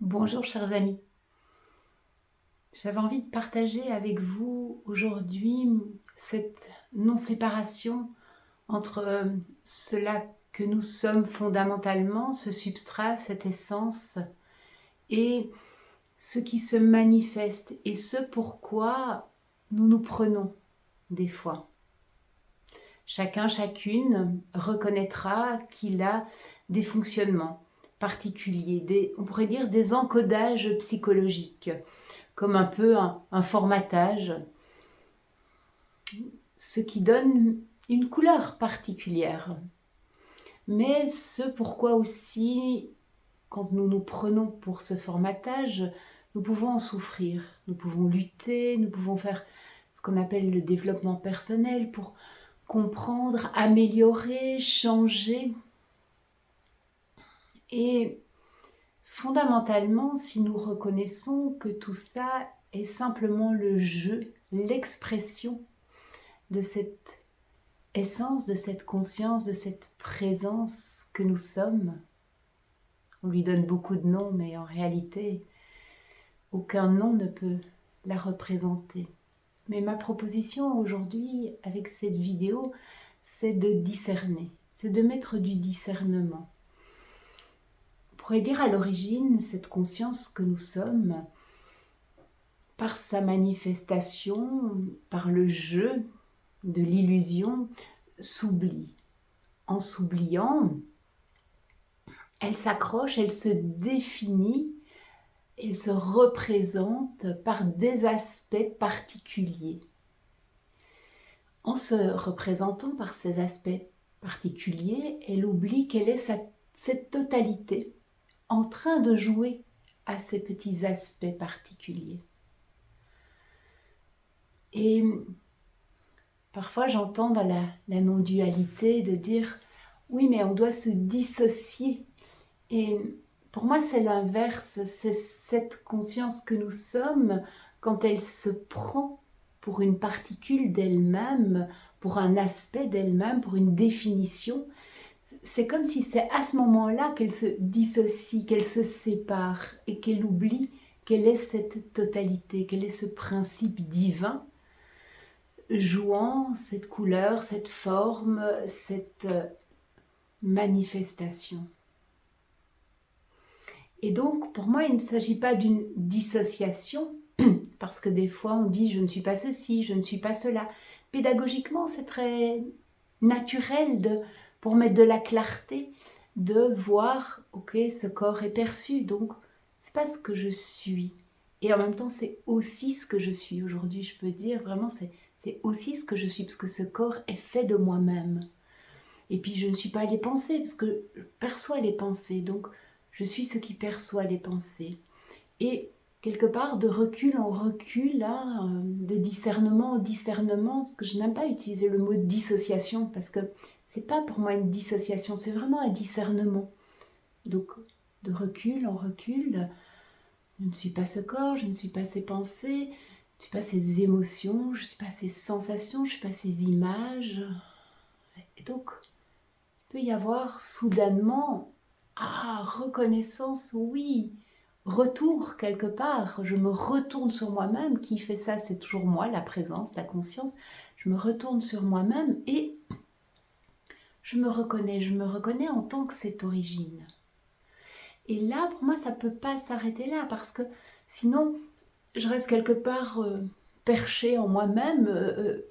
Bonjour chers amis, j'avais envie de partager avec vous aujourd'hui cette non-séparation entre cela que nous sommes fondamentalement, ce substrat, cette essence, et ce qui se manifeste et ce pourquoi nous nous prenons des fois. Chacun, chacune reconnaîtra qu'il a des fonctionnements particuliers, on pourrait dire des encodages psychologiques, comme un peu un formatage, ce qui donne une couleur particulière. Mais ce pourquoi aussi, quand nous nous prenons pour ce formatage, nous pouvons en souffrir, nous pouvons lutter, nous pouvons faire ce qu'on appelle le développement personnel pour comprendre, améliorer, changer. Et fondamentalement, si nous reconnaissons que tout ça est simplement le jeu, l'expression de cette essence, de cette conscience, de cette présence que nous sommes, on lui donne beaucoup de noms, mais en réalité, aucun nom ne peut la représenter. Mais ma proposition aujourd'hui, avec cette vidéo, c'est de discerner, c'est de mettre du discernement. On pourrait dire à l'origine, cette conscience que nous sommes, par sa manifestation, par le jeu de l'illusion, s'oublie. En s'oubliant, elle s'accroche, elle se définit, elle se représente par des aspects particuliers. En se représentant par ces aspects particuliers, elle oublie quelle est cette totalité en train de jouer à ces petits aspects particuliers. Et parfois j'entends dans la non-dualité de dire « oui, mais on doit se dissocier ». Et pour moi c'est l'inverse, c'est cette conscience que nous sommes quand elle se prend pour une particule d'elle-même, pour un aspect d'elle-même, pour une définition. C'est comme si c'est à ce moment-là qu'elle se dissocie, qu'elle se sépare et qu'elle oublie quelle est cette totalité, quel est ce principe divin jouant cette couleur, cette forme, cette manifestation. Et donc, pour moi, il ne s'agit pas d'une dissociation, parce que des fois, on dit « je ne suis pas ceci, je ne suis pas cela ». Pédagogiquement, c'est très naturel pour mettre de la clarté, de voir « ok, ce corps est perçu, donc c'est pas ce que je suis ». Et en même temps, c'est aussi ce que je suis. Aujourd'hui, je peux dire vraiment, c'est aussi ce que je suis, parce que ce corps est fait de moi-même. Et puis, je ne suis pas les pensées, parce que je perçois les pensées, donc je suis ce qui perçoit les pensées. Et quelque part, de recul en recul, là, de discernement en discernement, parce que je n'aime pas utiliser le mot dissociation, parce que c'est pas pour moi une dissociation, c'est vraiment un discernement. Donc, de recul en recul, je ne suis pas ce corps, je ne suis pas ces pensées, je ne suis pas ces émotions, je ne suis pas ces sensations, je ne suis pas ces images. Et donc, il peut y avoir soudainement, reconnaissance, oui, retour quelque part, je me retourne sur moi-même, qui fait ça, c'est toujours moi, la présence, la conscience, je me retourne sur moi-même et je me reconnais en tant que cette origine. Et là, pour moi, ça ne peut pas s'arrêter là, parce que sinon, je reste quelque part perchée en moi-même.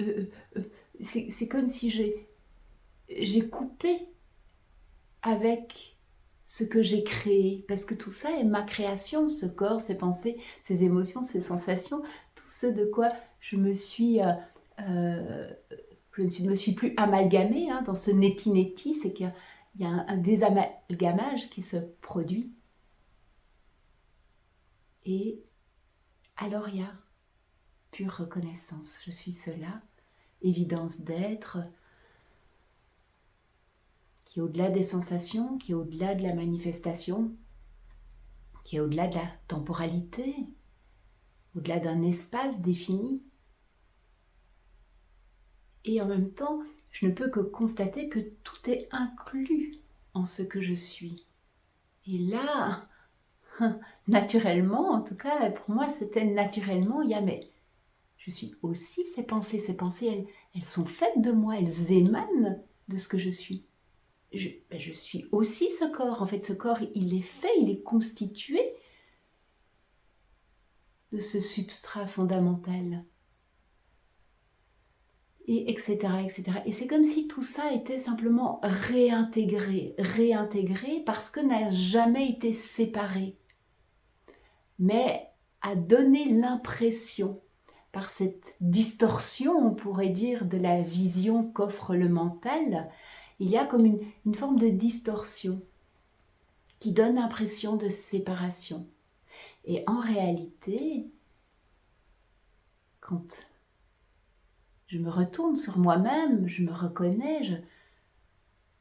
C'est comme si j'ai coupé avec ce que j'ai créé, parce que tout ça est ma création, ce corps, ces pensées, ces émotions, ces sensations, tout ce de quoi je me suis... je ne me suis plus amalgamée dans ce neti-neti, c'est qu'il y a un désamalgamage qui se produit. Et alors il y a pure reconnaissance, je suis cela, évidence d'être, qui est au-delà des sensations, qui est au-delà de la manifestation, qui est au-delà de la temporalité, au-delà d'un espace défini. Et en même temps, je ne peux que constater que tout est inclus en ce que je suis. Et là, naturellement, en tout cas, pour moi, c'était naturellement, il y a, mais je suis aussi ces pensées. Ces pensées, elles sont faites de moi, elles émanent de ce que je suis. Je suis aussi ce corps. En fait, ce corps, il est fait, il est constitué de ce substrat fondamental. Et etc., etc. Et c'est comme si tout ça était simplement réintégré parce que n'a jamais été séparé, mais a donné l'impression, par cette distorsion, on pourrait dire, de la vision qu'offre le mental, il y a comme une forme de distorsion qui donne l'impression de séparation. Et en réalité, quand je me retourne sur moi-même, je me reconnais,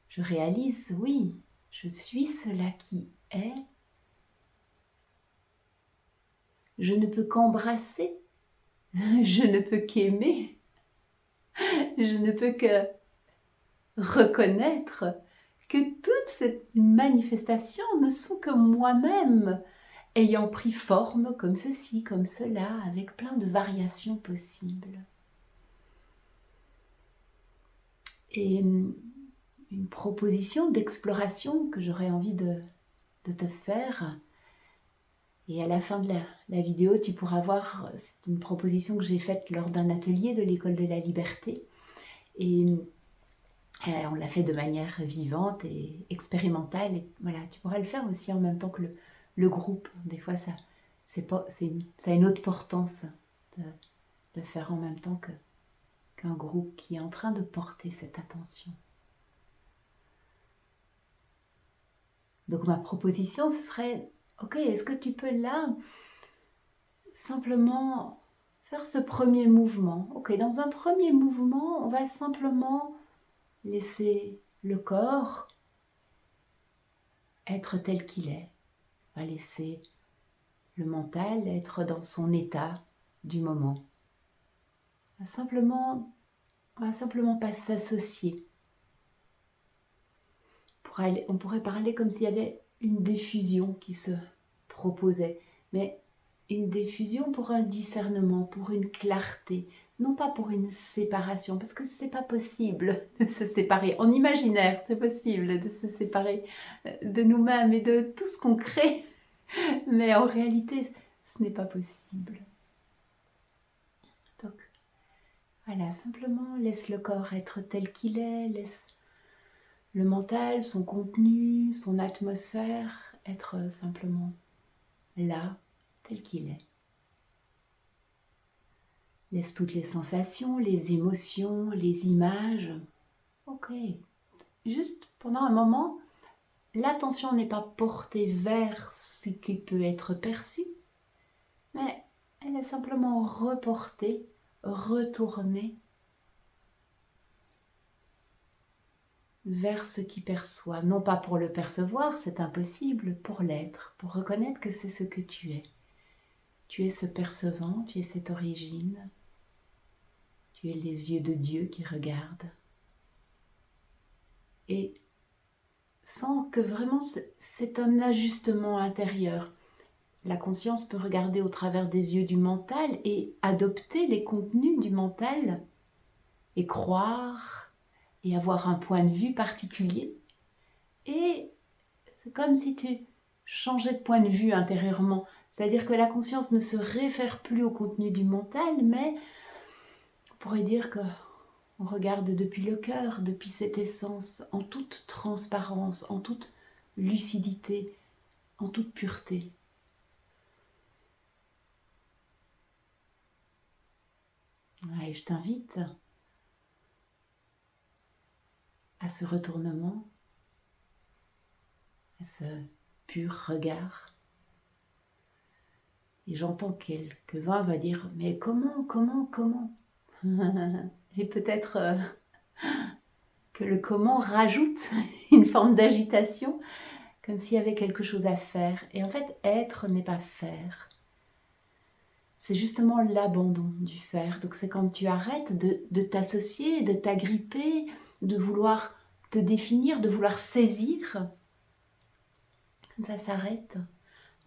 je réalise, oui, je suis cela qui est. Je ne peux qu'embrasser, je ne peux qu'aimer, je ne peux que reconnaître que toutes ces manifestations ne sont que moi-même, ayant pris forme comme ceci, comme cela, avec plein de variations possibles. Et une proposition d'exploration que j'aurais envie de te faire, et à la fin de la vidéo, tu pourras voir, c'est une proposition que j'ai faite lors d'un atelier de l'École de la Liberté, et on l'a fait de manière vivante et expérimentale, et voilà, tu pourras le faire aussi en même temps que le groupe. Des fois, ça a une autre portance de le faire en même temps qu'un groupe qui est en train de porter cette attention. Donc ma proposition, ce serait, ok, est-ce que tu peux là simplement faire ce premier mouvement? Ok, dans un premier mouvement, on va simplement laisser le corps être tel qu'il est. On va laisser le mental être dans son état du moment. On va simplement pas s'associer. On pourrait parler comme s'il y avait une diffusion qui se proposait, mais une diffusion pour un discernement, pour une clarté, non pas pour une séparation, parce que c'est pas possible de se séparer. En imaginaire, c'est possible de se séparer de nous-mêmes et de tout ce qu'on crée, mais en réalité, ce n'est pas possible. Donc, voilà, simplement laisse le corps être tel qu'il est, laisse le mental, son contenu, son atmosphère, être simplement là, tel qu'il est. Laisse toutes les sensations, les émotions, les images. Ok. Juste pendant un moment, l'attention n'est pas portée vers ce qui peut être perçu, mais elle est simplement reportée, retournée vers ce qui perçoit, non pas pour le percevoir, c'est impossible, pour l'être, pour reconnaître que c'est ce que tu es. Tu es ce percevant, tu es cette origine, tu es les yeux de Dieu qui regardent. Et sens que vraiment c'est un ajustement intérieur. La conscience peut regarder au travers des yeux du mental et adopter les contenus du mental et croire et avoir un point de vue particulier. Et c'est comme si tu changeais de point de vue intérieurement. C'est-à-dire que la conscience ne se réfère plus au contenu du mental, mais on pourrait dire qu'on regarde depuis le cœur, depuis cette essence, en toute transparence, en toute lucidité, en toute pureté. Et je t'invite à ce retournement, à ce pur regard. Et j'entends quelques-uns vont dire « Mais comment ?» Et peut-être que le « comment » rajoute une forme d'agitation, comme s'il y avait quelque chose à faire. Et en fait, être n'est pas faire. C'est justement l'abandon du faire. Donc c'est quand tu arrêtes de t'associer, de t'agripper, de vouloir te définir, de vouloir saisir. Ça s'arrête.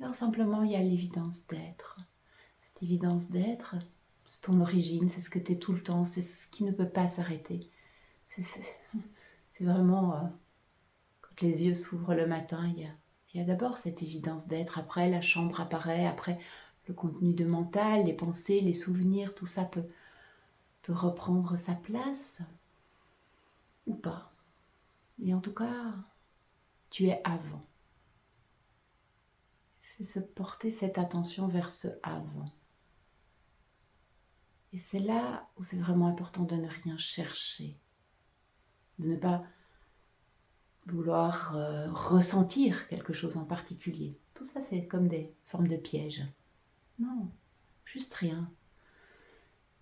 Alors simplement, il y a l'évidence d'être. Cette évidence d'être, c'est ton origine, c'est ce que tu es tout le temps, c'est ce qui ne peut pas s'arrêter. C'est vraiment, quand les yeux s'ouvrent le matin, il y a d'abord cette évidence d'être. Après, la chambre apparaît, après, le contenu de mental, les pensées, les souvenirs, tout ça peut reprendre sa place ou pas. Et en tout cas, tu es avant. C'est se porter cette attention vers ce avant. Et c'est là où c'est vraiment important de ne rien chercher, de ne pas vouloir ressentir quelque chose en particulier. Tout ça, c'est comme des formes de pièges. Non, juste rien.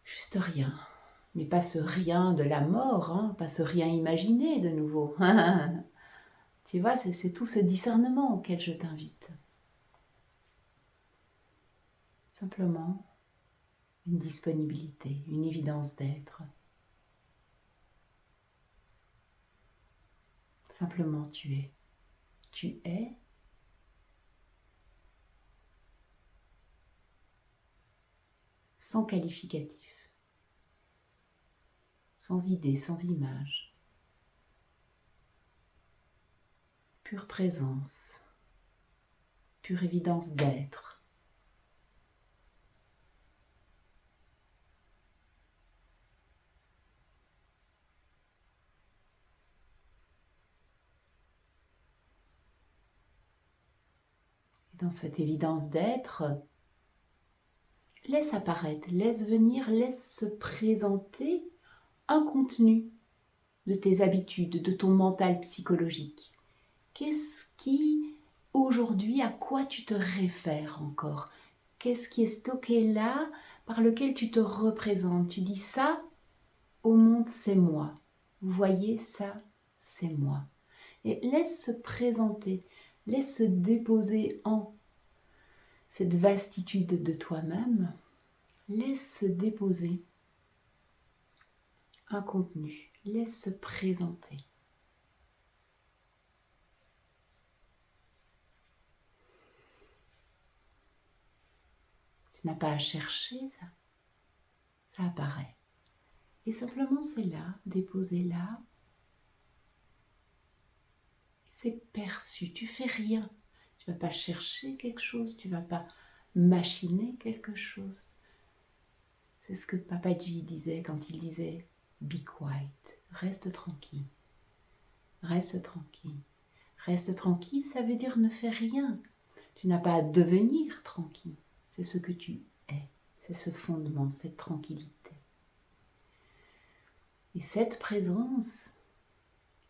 Juste rien. Mais pas ce rien de la mort, hein, pas ce rien imaginé de nouveau. Tu vois, c'est tout ce discernement auquel je t'invite. Simplement une disponibilité, une évidence d'être. Simplement tu es. Tu es. Sans qualificatif, sans idée, sans image. Pure présence, pure évidence d'être. Et dans cette évidence d'être, laisse apparaître, laisse venir, laisse se présenter un contenu de tes habitudes, de ton mental psychologique. Qu'est-ce qui, aujourd'hui, à quoi tu te réfères encore? Qu'est-ce qui est stocké là, par lequel tu te représentes? Tu dis ça, au monde, c'est moi. Vous voyez, ça, c'est moi. Et laisse se présenter, laisse se déposer en cette vastitude de toi-même. Laisse se déposer un contenu, laisse se présenter. Tu n'as pas à chercher ça apparaît. Et simplement c'est là, déposé là. C'est perçu, tu fais rien. Tu ne vas pas chercher quelque chose, tu ne vas pas machiner quelque chose. C'est ce que Papaji disait quand il disait « Be quiet », reste tranquille. Reste tranquille. Reste tranquille, ça veut dire ne fais rien. Tu n'as pas à devenir tranquille. C'est ce que tu es. C'est ce fondement, cette tranquillité. Et cette présence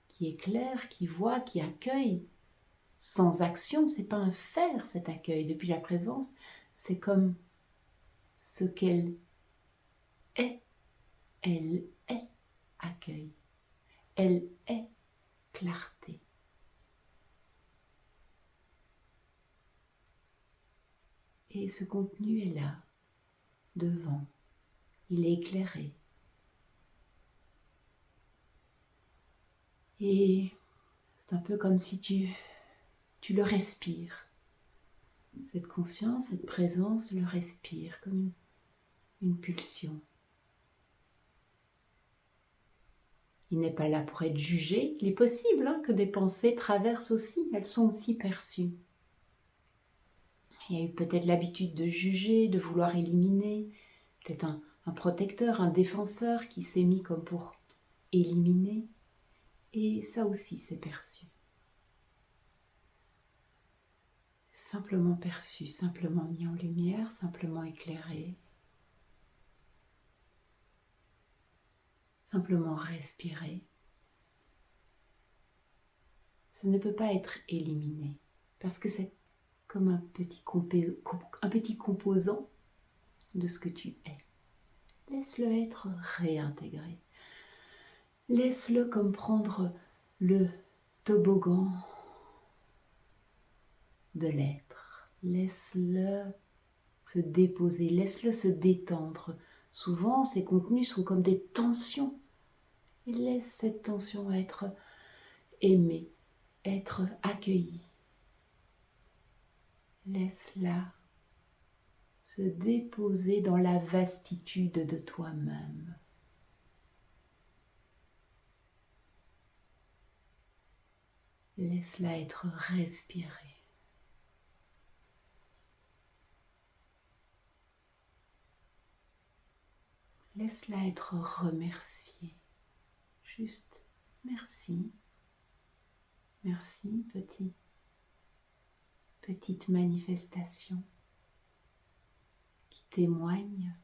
qui est claire, qui voit, qui accueille, sans action, c'est pas un faire cet accueil. Depuis la présence, c'est comme ce qu'elle est. Elle est accueil. Elle est clarté. Et ce contenu est là, devant. Il est éclairé. Et c'est un peu comme si tu le respires. Cette conscience, cette présence le respire comme une pulsion. Il n'est pas là pour être jugé. Il est possible que des pensées traversent aussi, elles sont aussi perçues. Il y a eu peut-être l'habitude de juger, de vouloir éliminer, peut-être un protecteur, un défenseur qui s'est mis comme pour éliminer. Et ça aussi c'est perçu. Simplement perçu, simplement mis en lumière, simplement éclairé. Simplement respirer. Ça ne peut pas être éliminé parce que c'est comme un petit composant de ce que tu es. Laisse-le être réintégré. Laisse-le comme prendre le toboggan de l'être. Laisse-le se déposer, laisse-le se détendre. Souvent, ces contenus sont comme des tensions. Et laisse cette tension être aimée, être accueillie. Laisse-la se déposer dans la vastitude de toi-même. Laisse-la être respirée. Laisse-la être remerciée. Juste merci. Merci, petite manifestation qui témoigne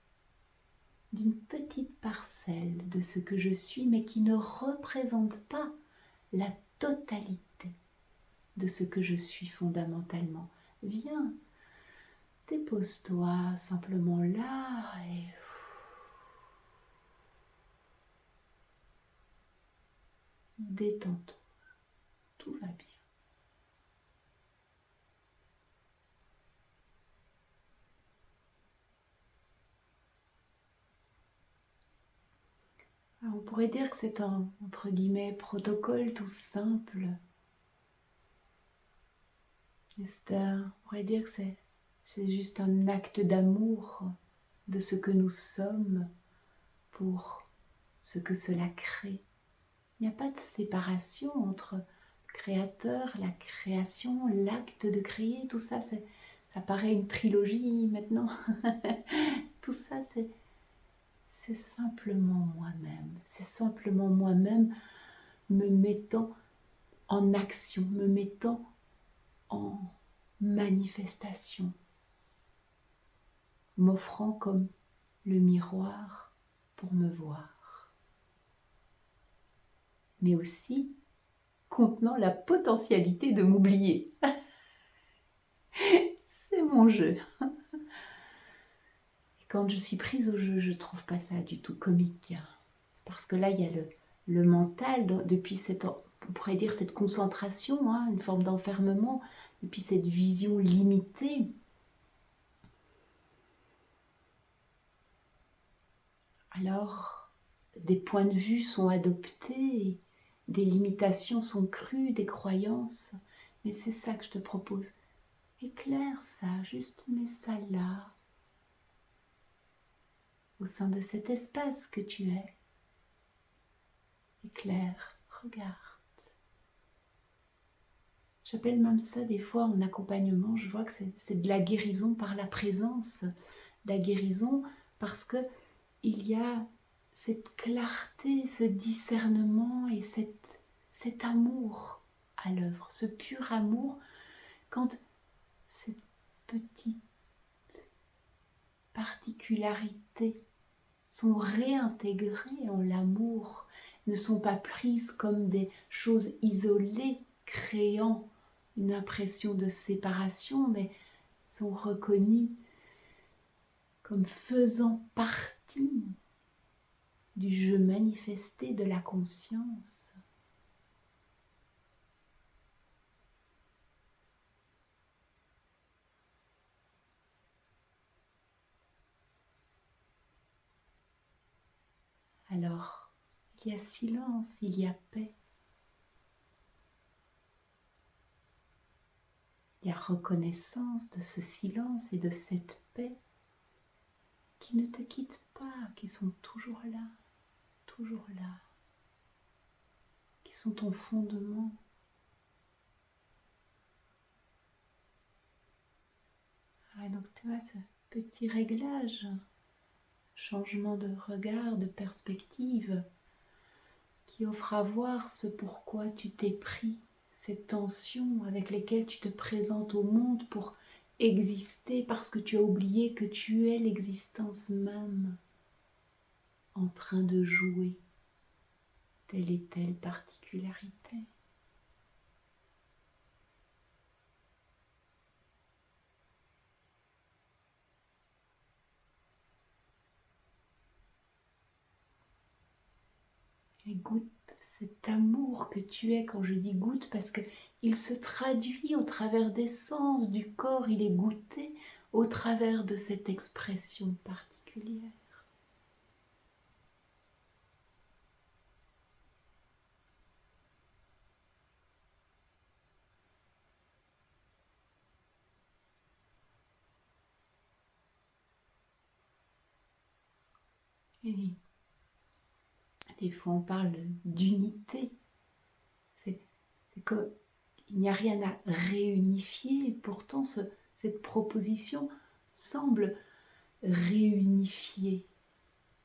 d'une petite parcelle de ce que je suis, mais qui ne représente pas la totalité de ce que je suis fondamentalement. Viens, dépose-toi simplement là et détends-toi. Tout va bien. Alors, on pourrait dire que c'est un, entre guillemets, protocole tout simple. On pourrait dire que c'est juste un acte d'amour de ce que nous sommes pour ce que cela crée. Il n'y a pas de séparation entre le créateur, la création, l'acte de créer, tout ça, ça paraît une trilogie maintenant. Tout ça, c'est simplement moi-même. C'est simplement moi-même me mettant en action, me mettant en manifestation, m'offrant comme le miroir pour me voir, mais aussi contenant la potentialité de m'oublier. C'est mon jeu. Et quand je suis prise au jeu, je ne trouve pas ça du tout comique. Parce que là, il y a le mental, depuis cette, on pourrait dire cette concentration, hein, une forme d'enfermement, depuis cette vision limitée. Alors, des points de vue sont adoptés, des limitations sont crues, des croyances. Mais c'est ça que je te propose. Éclaire ça, juste mets ça là, au sein de cet espace que tu es. Éclaire, regarde. J'appelle même ça des fois en accompagnement, je vois que c'est de la guérison par la présence, de la guérison parce que il y a cette clarté, ce discernement et cet amour à l'œuvre, ce pur amour quand cette petite particularités sont réintégrées en l'amour, ne sont pas prises comme des choses isolées, créant une impression de séparation, mais sont reconnues comme faisant partie du jeu manifesté de la conscience. Alors, il y a silence, il y a paix. Il y a reconnaissance de ce silence et de cette paix qui ne te quittent pas, qui sont toujours là, qui sont ton fondement. Ah, donc tu vois ce petit réglage, changement de regard, de perspective, qui offre à voir ce pourquoi tu t'es pris, ces tensions avec lesquelles tu te présentes au monde pour exister parce que tu as oublié que tu es l'existence même en train de jouer telle et telle particularité. Et goûte cet amour que tu es. Quand je dis goûte, parce que il se traduit au travers des sens du corps, il est goûté au travers de cette expression particulière. Et des fois, on parle d'unité. C'est comme il n'y a rien à réunifier. Et pourtant, cette proposition semble réunifier.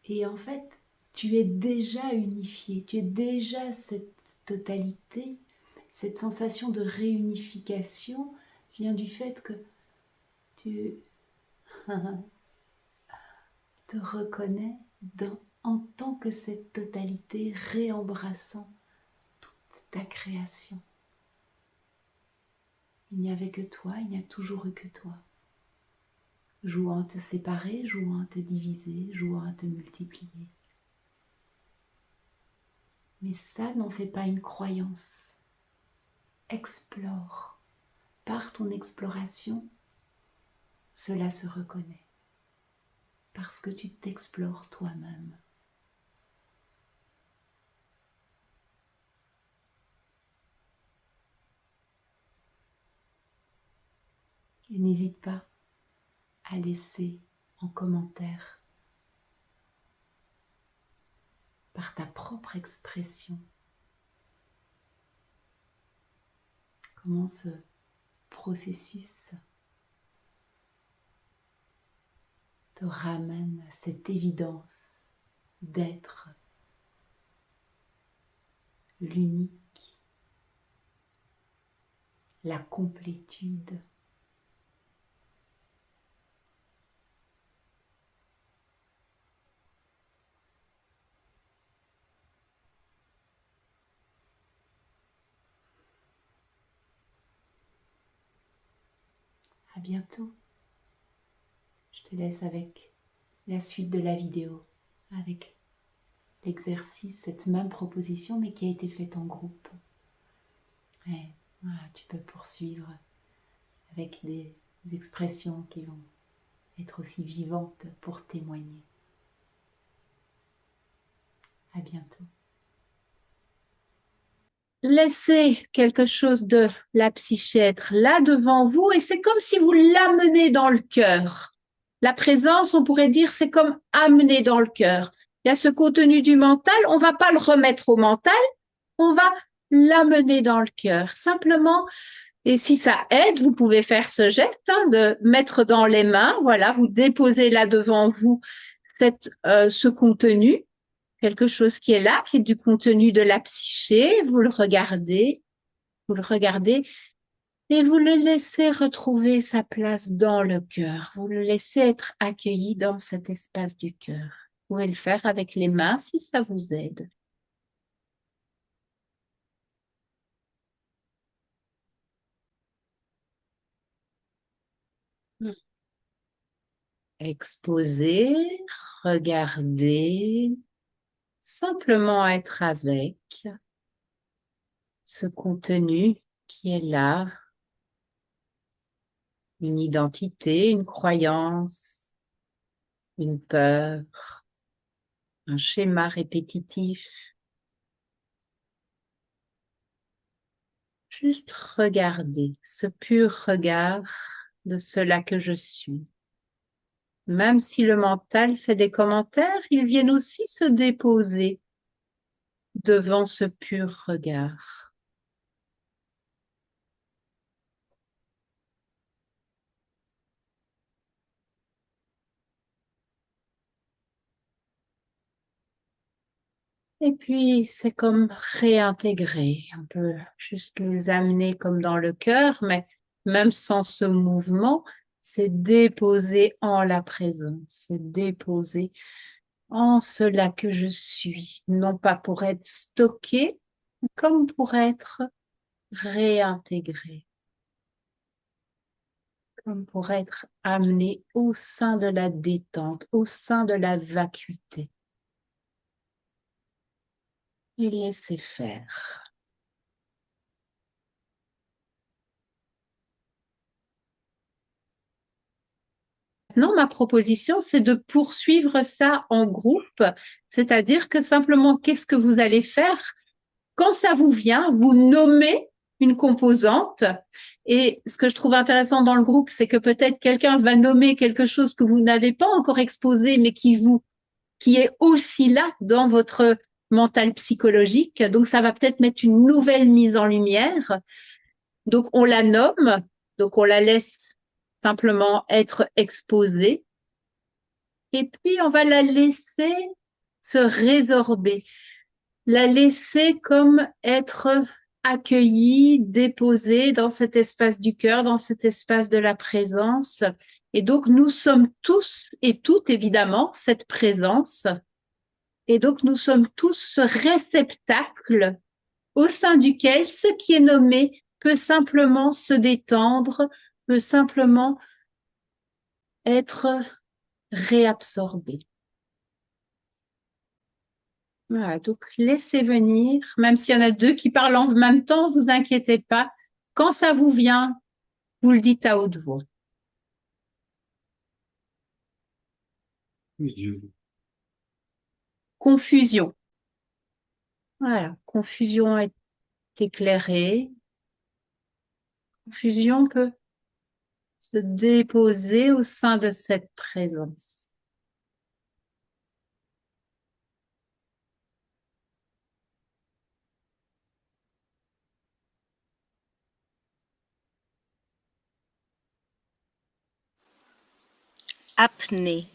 Et en fait, tu es déjà unifié, tu es déjà cette totalité. Cette sensation de réunification vient du fait que tu te reconnais en tant que cette totalité réembrassant toute ta création. Il n'y avait que toi, il n'y a toujours eu que toi. Jouant à te séparer, jouant à te diviser, jouant à te multiplier. Mais ça n'en fait pas une croyance. Explore. Par ton exploration, cela se reconnaît. Parce que tu t'explores toi-même. Et n'hésite pas à laisser en commentaire, par ta propre expression, comment ce processus te ramène à cette évidence d'être l'unique, la complétude. À bientôt. Je te laisse avec la suite de la vidéo, avec l'exercice, cette même proposition, mais qui a été faite en groupe. Et voilà, tu peux poursuivre avec des expressions qui vont être aussi vivantes pour témoigner. À bientôt. Laissez quelque chose de la psyché être là devant vous et c'est comme si vous l'amenez dans le cœur. La présence, on pourrait dire, c'est comme amener dans le cœur. Il y a ce contenu du mental, on va pas le remettre au mental, on va l'amener dans le cœur. Simplement, et si ça aide, vous pouvez faire ce geste de mettre dans les mains, voilà, vous déposez là devant vous ce contenu, quelque chose qui est là, qui est du contenu de la psyché, vous le regardez et vous le laissez retrouver sa place dans le cœur. Vous le laissez être accueilli dans cet espace du cœur. Vous pouvez le faire avec les mains si ça vous aide. Exposer, regarder, simplement être avec ce contenu qui est là, une identité, une croyance, une peur, un schéma répétitif. Juste regarder ce pur regard de cela que je suis. Même si le mental fait des commentaires, ils viennent aussi se déposer devant ce pur regard. Et puis, c'est comme réintégrer. On peut juste les amener comme dans le cœur, mais même sans ce mouvement, c'est déposer en la présence, c'est déposer en cela que je suis, non pas pour être stocké, comme pour être réintégré, comme pour être amené au sein de la détente, au sein de la vacuité. Et laisser faire. Maintenant, ma proposition, c'est de poursuivre ça en groupe, c'est-à-dire que simplement, qu'est-ce que vous allez faire? Quand ça vous vient, vous nommez une composante. Et ce que je trouve intéressant dans le groupe, c'est que peut-être quelqu'un va nommer quelque chose que vous n'avez pas encore exposé, mais qui vous qui est aussi là dans votre mental psychologique. Donc, ça va peut-être mettre une nouvelle mise en lumière. Donc, on la nomme, donc on la laisse simplement être exposée. Et puis, on va la laisser se résorber, la laisser comme être accueillie, déposée dans cet espace du cœur, dans cet espace de la présence. Et donc, nous sommes tous et toutes, évidemment, cette présence. Et donc, nous sommes tous ce réceptacle au sein duquel ce qui est nommé peut simplement se détendre, peut simplement être réabsorbé. Voilà, donc laissez venir, même s'il y en a deux qui parlent en même temps, vous inquiétez pas. Quand ça vous vient, vous le dites à haute voix. Confusion. Voilà, confusion est éclairée. Confusion peut se déposer au sein de cette présence. Apnée.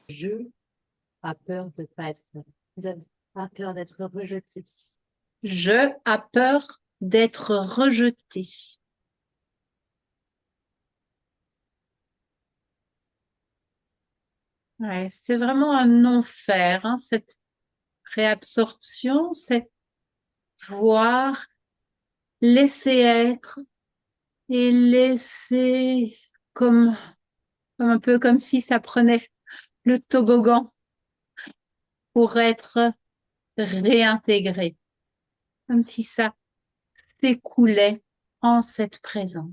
Je a peur de pas être, a peur d'être rejeté. Je a peur d'être rejeté. Ouais, c'est vraiment un non-faire, hein, cette réabsorption, c'est voir, laisser être et laisser comme un peu comme si ça prenait le toboggan pour être réintégré, comme si ça s'écoulait en cette présence.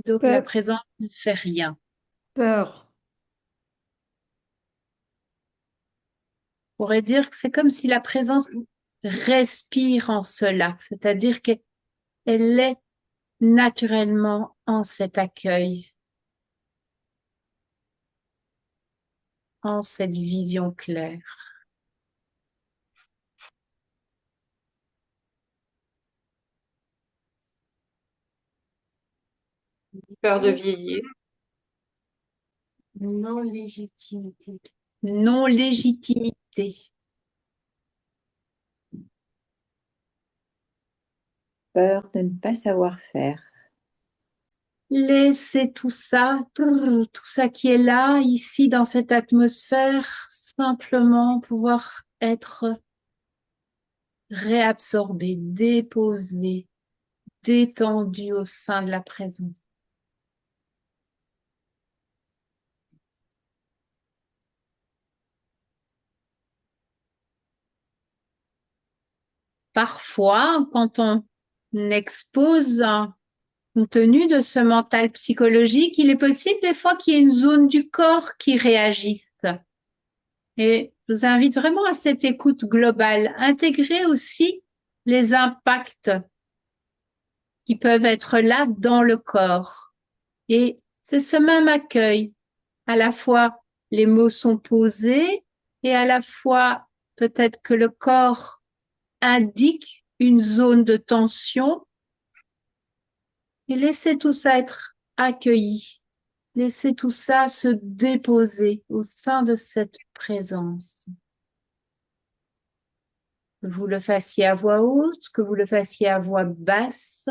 Donc la présence ne fait rien. Peur. On pourrait dire que c'est comme si la présence respire en cela, c'est-à-dire qu'elle est naturellement en cet accueil, en cette vision claire. Peur de vieillir. Non-légitimité. Non-légitimité. Peur de ne pas savoir faire. Laissez tout ça qui est là, ici, dans cette atmosphère, simplement pouvoir être réabsorbé, déposé, détendu au sein de la présence. Parfois, quand on expose compte tenu de ce mental psychologique, il est possible des fois qu'il y ait une zone du corps qui réagisse. Et je vous invite vraiment à cette écoute globale. Intégrer aussi les impacts qui peuvent être là dans le corps. Et c'est ce même accueil. À la fois, les mots sont posés et à la fois, peut-être que le corps indique une zone de tension. Et laissez tout ça être accueilli. Laissez tout ça se déposer au sein de cette présence. Que vous le fassiez à voix haute, que vous le fassiez à voix basse.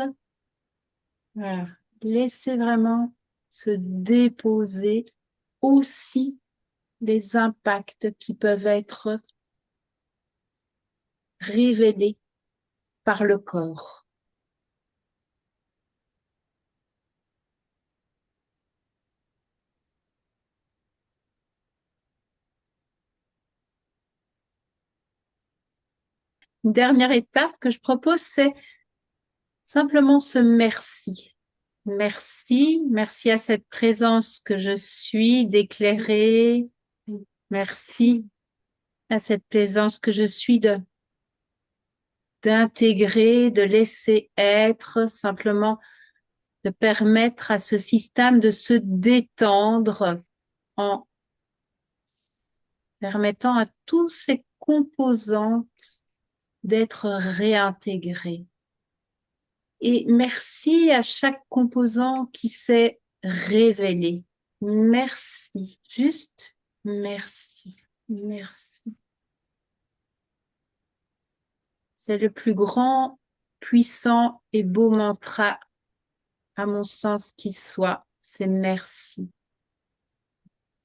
Voilà. Laissez vraiment se déposer aussi les impacts qui peuvent être révélés par le corps. Une dernière étape que je propose, c'est simplement ce merci. Merci, merci à cette présence que je suis d'éclairer. Merci à cette présence que je suis d'intégrer, de laisser être, simplement de permettre à ce système de se détendre en permettant à tous ces composantes d'être réintégrées. Et merci à chaque composant qui s'est révélé. Merci, juste merci, merci. C'est le plus grand, puissant et beau mantra, à mon sens, qui soit, c'est merci.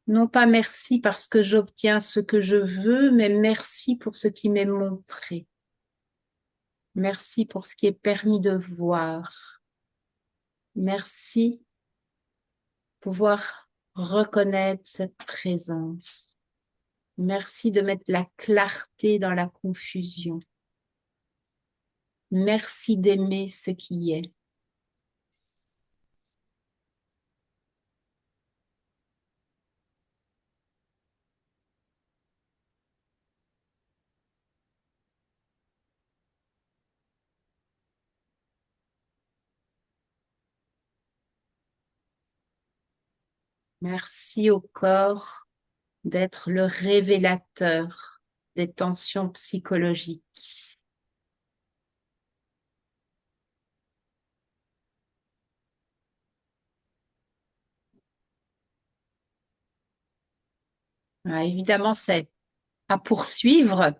Non pas merci parce que j'obtiens ce que je veux, mais merci pour ce qui m'est montré. Merci pour ce qui est permis de voir. Merci de pouvoir reconnaître cette présence. Merci de mettre la clarté dans la confusion. Merci d'aimer ce qui est. Merci au corps d'être le révélateur des tensions psychologiques. Ah, évidemment, c'est à poursuivre.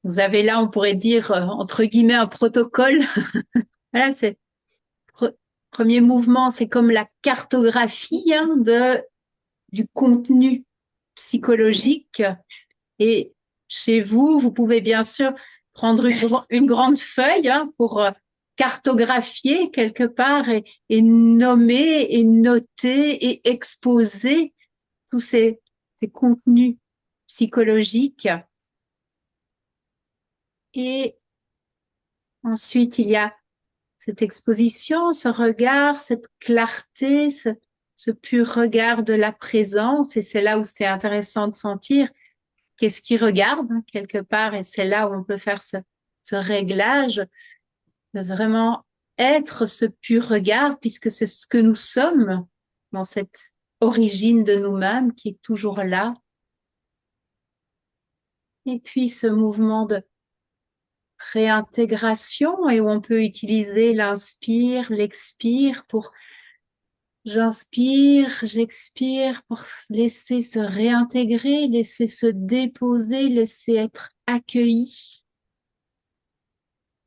Vous avez là, on pourrait dire, entre guillemets, un protocole. Voilà, c'est premier mouvement, c'est comme la cartographie du contenu psychologique. Et chez vous, vous pouvez bien sûr prendre une grande feuille pour cartographier quelque part et nommer et noter et exposer tous ces contenus psychologiques. Et ensuite, il y a cette exposition, ce regard, cette clarté, ce pur regard de la présence. Et c'est là où c'est intéressant de sentir qu'est-ce qui regarde quelque part. Et c'est là où on peut faire ce réglage, de vraiment être ce pur regard, puisque c'est ce que nous sommes dans cette origine de nous-mêmes qui est toujours là. Et puis ce mouvement de réintégration et où on peut utiliser l'inspire, l'expire pour j'inspire, j'expire pour laisser se réintégrer, laisser se déposer, laisser être accueilli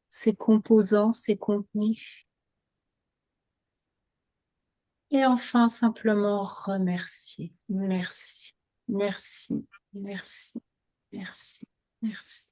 ces composants, ces contenus. Et enfin, simplement remercier. Merci, merci, merci, merci, merci.